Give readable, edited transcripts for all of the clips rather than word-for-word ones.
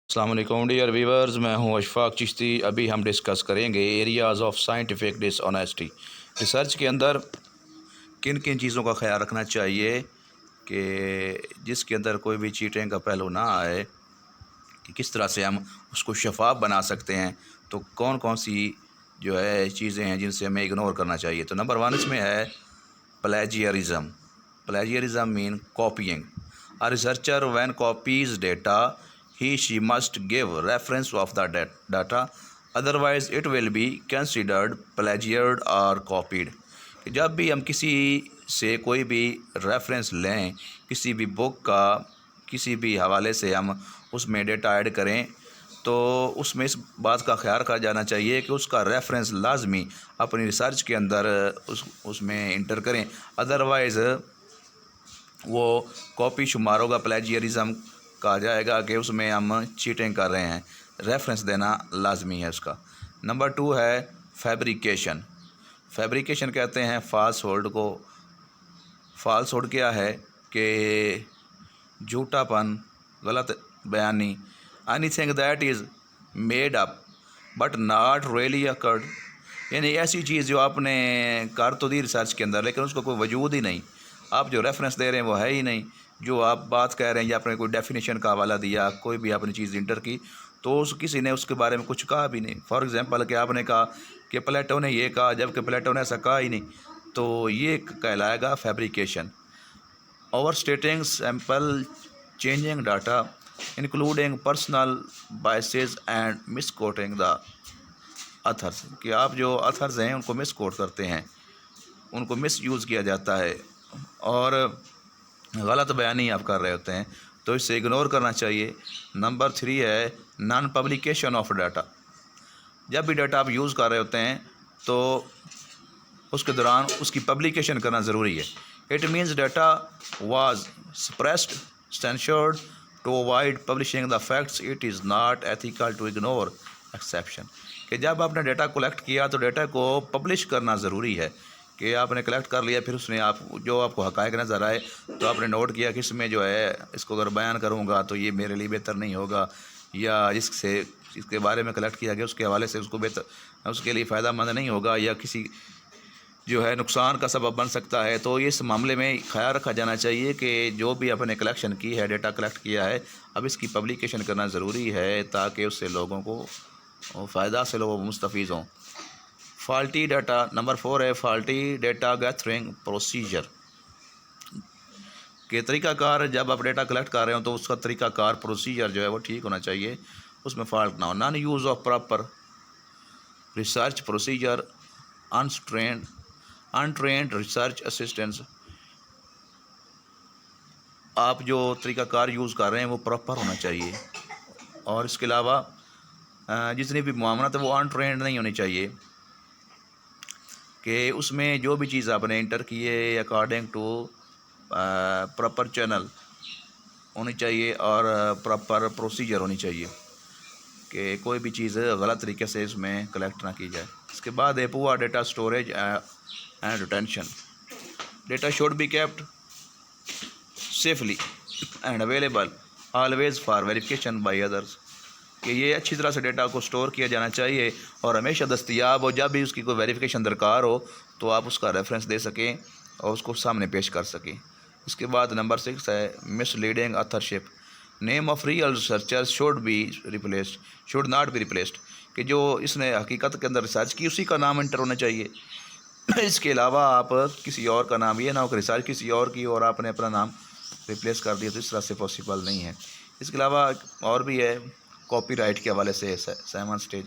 السلام علیکم dear viewers, میں ہوں اشفاق چشتی۔ ابھی ہم ڈسکس کریں گے areas of scientific dishonesty. Research کے اندر کن کن چیزوں کا خیال رکھنا چاہیے کہ جس کے اندر کوئی بھی چیٹنگ کا پہلو نہ آئے، کہ کس طرح سے ہم اس کو شفاف بنا سکتے ہیں۔ تو کون کون سی جو ہے چیزیں ہیں جن سے ہمیں اگنور کرنا چاہیے۔ تو نمبر 1 اس میں ہے پلیجیرزم۔ پلیجیرزم مین کاپینگ۔ A researcher when copies data, she must give reference of the data, otherwise it will be considered plagiarized or copied۔ کہ جب بھی ہم کسی سے کوئی بھی ریفرنس لیں، کسی بھی بک کا کسی بھی حوالے سے ہم اس میں ڈیٹا ایڈ کریں، تو اس میں اس بات کا خیال رکھا جانا چاہیے کہ اس کا ریفرنس لازمی اپنی ریسرچ کے اندر اس میں انٹر کریں، ادروائز وہ کاپی شمار ہوگا، پلیجیرزم کہا جائے گا کہ اس میں ہم چیٹنگ کر رہے ہیں۔ ریفرنس دینا لازمی ہے اس کا۔ نمبر 2 ہے فیبریکیشن۔ فیبریکیشن کہتے ہیں فالس ہولڈ کو۔ فالس ہولڈ کیا ہے کہ جھوٹا پن، غلط بیانی، anything that is made up but not really occurred, یعنی ایسی چیز جو آپ نے کر تو دی ریسرچ کے اندر لیکن اس کو کوئی وجود ہی نہیں، آپ جو ریفرنس دے رہے ہیں وہ ہے ہی نہیں، جو آپ بات کہہ رہے ہیں یا آپ نے کوئی ڈیفینیشن کا حوالہ دیا، کوئی بھی آپ نے چیز انٹر کی تو کسی نے اس کے بارے میں کچھ کہا بھی نہیں۔ فار ایگزامپل کہ آپ نے کہا کہ پلیٹو نے یہ کہا جبکہ پلیٹو نے ایسا کہا ہی نہیں، تو یہ کہلائے گا fabrication. Overstating sample, changing data, including personal biases and misquoting the authors, کہ آپ جو اتھرز ہیں ان کو مس کوٹ کرتے ہیں، ان کو مس یوز کیا جاتا ہے اور غلط بیانی آپ کر رہے ہوتے ہیں، تو اس سے اگنور کرنا چاہیے۔ نمبر 3 ہے نان پبلیکیشن آف ڈاٹا۔ جب بھی ڈاٹا آپ یوز کر رہے ہوتے ہیں تو اس کے دوران اس کی پبلیکیشن کرنا ضروری ہے۔ It means data was suppressed censored to avoid publishing the facts, it is not ethical to ignore exception, کہ جب آپ نے ڈیٹا کلیکٹ کیا تو ڈیٹا کو پبلش کرنا ضروری ہے، کہ آپ نے کلیکٹ کر لیا، پھر اس میں آپ جو آپ کو حقائق نظر آئے تو آپ نے نوٹ کیا کہ اس میں جو ہے اس کو اگر بیان کروں گا تو یہ میرے لیے بہتر نہیں ہوگا، یا اس کے بارے میں کلیکٹ کیا گیا اس کے حوالے سے اس کے لیے فائدہ مند نہیں ہوگا، یا کسی جو ہے نقصان کا سبب بن سکتا ہے۔ تو اس معاملے میں خیال رکھا جانا چاہیے کہ جو بھی آپ نے کلیکشن کی ہے، ڈیٹا کلیکٹ کیا ہے، اب اس کی پبلیکیشن کرنا ضروری ہے تاکہ اس سے لوگوں کو فائدہ سے لوگ مستفید ہوں۔ Faulty data. نمبر 4 ہے فالٹی ڈیٹا گیتھرنگ پروسیجر، کہ طریقہ کار جب آپ ڈیٹا کلیکٹ کر رہے ہوں تو اس کا طریقہ کار پروسیجر جو ہے وہ ٹھیک ہونا چاہیے، اس میں فالٹ نہ ہو۔ Non use of proper research procedure, untrained research assistants, آپ جو طریقہ کار یوز کر رہے ہیں وہ پراپر ہونا چاہیے، اور اس کے علاوہ جتنی بھی معاملات ہیں وہ انٹرینڈ نہیں ہونی چاہیے، کہ اس میں جو بھی چیز آپ نے انٹر کی ہے اکارڈنگ ٹو پراپر چینل ہونی چاہیے اور پراپر پروسیجر ہونی چاہیے، کہ کوئی بھی چیز غلط طریقے سے اس میں کلیکٹ نہ کی جائے۔ اس کے بعد ہے poor data storage and retention. Data should be kept safely and available always for verification by others, کہ یہ اچھی طرح سے ڈیٹا کو سٹور کیا جانا چاہیے اور ہمیشہ دستیاب ہو، جب بھی اس کی کوئی ویریفیکیشن درکار ہو تو آپ اس کا ریفرنس دے سکیں اور اس کو سامنے پیش کر سکیں۔ اس کے بعد نمبر 6 ہے misleading authorship. Name of real researcher should not be replaced, کہ جو اس نے حقیقت کے اندر ریسرچ کی اسی کا نام انٹر ہونا چاہیے، اس کے علاوہ آپ کسی اور کا نام، یہ نہ ہو کہ ریسرچ کسی اور کی اور آپ نے اپنا نام ریپلیس کر دیا، تو اس طرح سے پاسبل نہیں ہے۔ اس کے علاوہ اور بھی ہے کاپی رائٹ کے حوالے سے 7 سٹیج،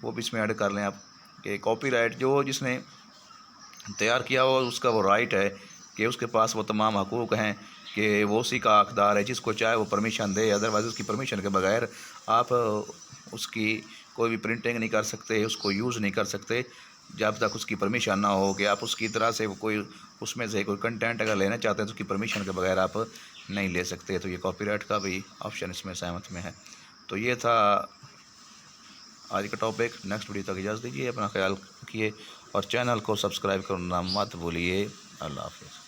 وہ بھی اس میں ایڈ کر لیں آپ، کہ کاپی رائٹ جو جس نے تیار کیا ہو اس کا وہ رائٹ ہے کہ اس کے پاس وہ تمام حقوق ہیں کہ وہ اسی کا حقدار ہے، جس کو چاہے وہ پرمیشن دے، ادروائز اس کی پرمیشن کے بغیر آپ اس کی کوئی بھی پرنٹنگ نہیں کر سکتے، اس کو یوز نہیں کر سکتے جب تک اس کی پرمیشن نہ ہو، کہ آپ اس کی طرح سے کوئی اس میں سے کوئی کنٹینٹ اگر لینا چاہتے ہیں تو اس کی پرمیشن کے بغیر آپ نہیں لے سکتے۔ تو یہ کاپی رائٹ کا بھی آپشن اس میں 7 میں ہے۔ تو یہ تھا آج کا ٹاپک۔ نیکسٹ ویڈیو تک اجازت دیجیے، اپنا خیال رکھیے اور چینل کو سبسکرائب کرنا مت بھولیے۔ اللہ حافظ۔